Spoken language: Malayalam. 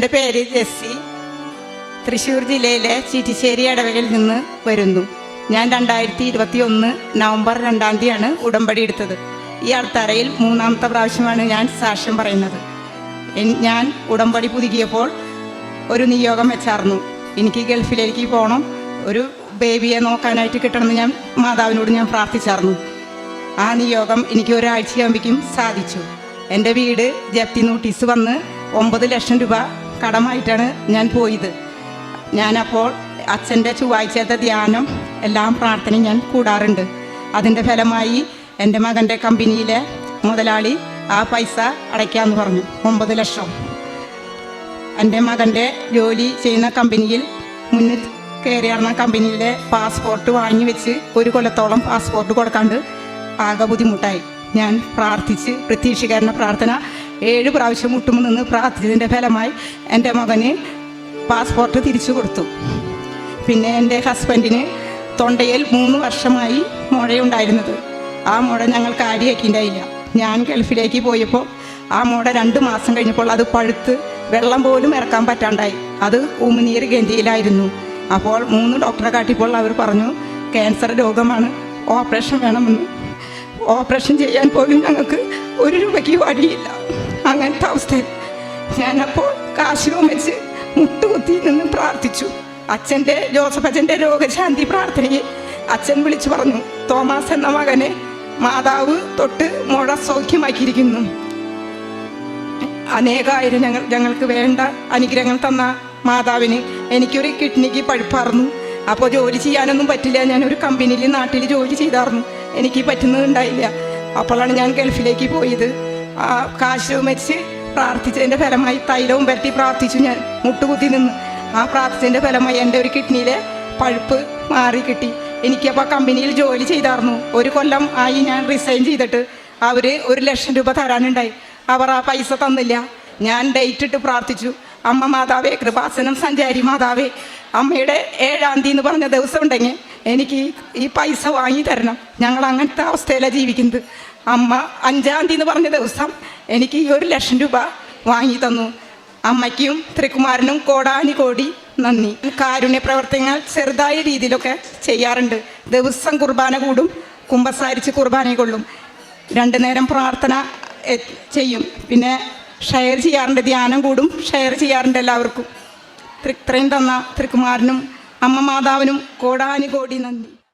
എൻ്റെ പേര് ജെസ്സി. തൃശ്ശൂർ ജില്ലയിലെ ചീറ്റിശ്ശേരി ഇടവകയിൽ നിന്ന് വരുന്നു. ഞാൻ 2021 നവംബർ 2-ാം തീയതിയാണ് ഉടമ്പടി എടുത്തത്. ഈ അൾത്താരയിൽ 3-ാമത്തെ പ്രാവശ്യമാണ് ഞാൻ സാക്ഷ്യം പറയുന്നത്. ഞാൻ ഉടമ്പടി പുതുക്കിയപ്പോൾ ഒരു നിയോഗം വെച്ചായിരുന്നു. എനിക്ക് ഗൾഫിലേക്ക് പോകണം, ഒരു ബേബിയെ നോക്കാനായിട്ട് കിട്ടണമെന്ന് ഞാൻ മാതാവിനോട് പ്രാർത്ഥിച്ചായിരുന്നു. ആ നിയോഗം എനിക്ക് ഒരാഴ്ചയാകുമ്പോഴേക്കും സാധിച്ചു. എൻ്റെ വീട് ജപ്തി നോട്ടീസ് വന്ന് 9 ലക്ഷം രൂപ കടമായിട്ടാണ് ഞാൻ പോയത്. ഞാനപ്പോൾ അച്ഛൻ്റെ ചൊവ്വാഴ്ചത്തെ ധ്യാനം എല്ലാം പ്രാർത്ഥനയും ഞാൻ കൂടാറുണ്ട്. അതിൻ്റെ ഫലമായി എൻ്റെ മകൻ്റെ കമ്പനിയിലെ മുതലാളി ആ പൈസ അടയ്ക്കാമെന്ന് പറഞ്ഞു, 9 ലക്ഷം. എൻ്റെ മകൻ്റെ ജോലി ചെയ്യുന്ന കമ്പനിയിൽ മുന്നിൽ കയറിയാർന്ന കമ്പനിയിലെ പാസ്പോർട്ട് വാങ്ങി വെച്ച് 1 കൊല്ലത്തോളം പാസ്പോർട്ട് കൊടുക്കാണ്ട് ആകെ ബുദ്ധിമുട്ടായി. ഞാൻ പ്രാർത്ഥിച്ച് പ്രതീക്ഷിക്കാരൻ്റെ പ്രാർത്ഥന 7 പ്രാവശ്യം മുട്ടുമ്പോൾ നിന്ന് പ്രാർത്ഥിച്ചതിൻ്റെ ഫലമായി എൻ്റെ മകന് പാസ്പോർട്ട് തിരിച്ചു കൊടുത്തു. പിന്നെ എൻ്റെ ഹസ്ബൻഡിന് തൊണ്ടയിൽ 3 വർഷമായി മുഴയുണ്ടായിരുന്നത്. ആ മുഴ ഞങ്ങൾ കാര്യമാക്കിയിട്ടുണ്ടായില്ല. ഞാൻ ഗൾഫിലേക്ക് പോയപ്പോൾ ആ മുഴ 2 മാസം കഴിഞ്ഞപ്പോൾ അത് പഴുത്ത് വെള്ളം പോലും ഇറക്കാൻ പറ്റാണ്ടായി. അത് ഉമിനീർ ഗന്ധിയിലായിരുന്നു. അപ്പോൾ 3 ഡോക്ടറെ കാട്ടിയപ്പോൾ അവർ പറഞ്ഞു ക്യാൻസർ രോഗമാണ്, ഓപ്പറേഷൻ വേണമെന്ന്. ഓപ്പറേഷൻ ചെയ്യാൻ പോലും ഞങ്ങൾക്ക് 1 രൂപയ്ക്ക് വഴിയില്ല. അങ്ങനത്തെ അവസ്ഥയിൽ ഞാനപ്പോൾ കാശിലും വെച്ച് മുട്ടുകുത്തി നിന്ന് പ്രാർത്ഥിച്ചു. ജോസഫ് അച്ഛൻ്റെ രോഗശാന്തി പ്രാർത്ഥനയെ അച്ഛൻ വിളിച്ചു പറഞ്ഞു, തോമസ് എന്ന മകനെ മാതാവ് തൊട്ട് മുഴ സൗഖ്യമാക്കിയിരിക്കുന്നു. അനേകായിരം ഞങ്ങൾക്ക് വേണ്ട അനുഗ്രഹങ്ങൾ തന്ന മാതാവിന് എനിക്കൊരു കിഡ്നിക്ക് പഴുപ്പായിരുന്നു. അപ്പോൾ ജോലി ചെയ്യാനൊന്നും പറ്റില്ല. ഞാനൊരു കമ്പനിയിൽ നാട്ടിൽ ജോലി ചെയ്തായിരുന്നു. എനിക്ക് പറ്റുന്നതുണ്ടായില്ല. അപ്പോഴാണ് ഞാൻ ഗൾഫിലേക്ക് പോയത്. ആ കാശ് വെച്ച് പ്രാർത്ഥിച്ചതിൻ്റെ ഫലമായി തൈലവും പറ്റി പ്രാർത്ഥിച്ചു. ഞാൻ മുട്ടുകുത്തി നിന്ന് ആ പ്രാർത്ഥിച്ചതിൻ്റെ ഫലമായി എൻ്റെ ഒരു കിഡ്നിയിലെ പഴുപ്പ് മാറി കിട്ടി. എനിക്കപ്പോൾ കമ്പനിയിൽ ജോലി ചെയ്തായിരുന്നു. 1 കൊല്ലം ആയി ഞാൻ റിസൈൻ ചെയ്തിട്ട്. അവർ 1 ലക്ഷം രൂപ തരാനുണ്ടായി. അവർ ആ പൈസ തന്നില്ല. ഞാൻ ഡേറ്റ് ഇട്ട് പ്രാർത്ഥിച്ചു, അമ്മ മാതാവേ, കൃപാസനം സഞ്ചാരി മാതാവേ, അമ്മയുടെ 7-ാം തീയതി എന്ന് പറഞ്ഞ ദിവസം ഉണ്ടെങ്കിൽ എനിക്ക് ഈ പൈസ വാങ്ങി തരണം. ഞങ്ങൾ അങ്ങനത്തെ അവസ്ഥയിലാണ് ജീവിക്കുന്നത്. അമ്മ 5-ാം തീയതി എന്ന് പറഞ്ഞ ദിവസം എനിക്ക് ഈ 1 ലക്ഷം രൂപ വാങ്ങി തന്നു. അമ്മയ്ക്കും ത്രികുമാരനും കോടാനുകോടി നന്ദി. കാരുണ്യ പ്രവർത്തനങ്ങൾ ചെറുതായ രീതിയിലൊക്കെ ചെയ്യാറുണ്ട്. ദിവസം കുർബാന കൂടും, കുമ്പസാരിച്ച് കുർബാന കൊള്ളും, 2 നേരം പ്രാർത്ഥന ചെയ്യും. പിന്നെ ഷെയർ ചെയ്യാറുണ്ട്, ധ്യാനം കൂടും, ഷെയർ ചെയ്യാറുണ്ട് എല്ലാവർക്കും. ഇത്രയും തന്ന ത്രികുമാരനും അമ്മ മാതാവിനും കോടാനുകോടി നന്ദി.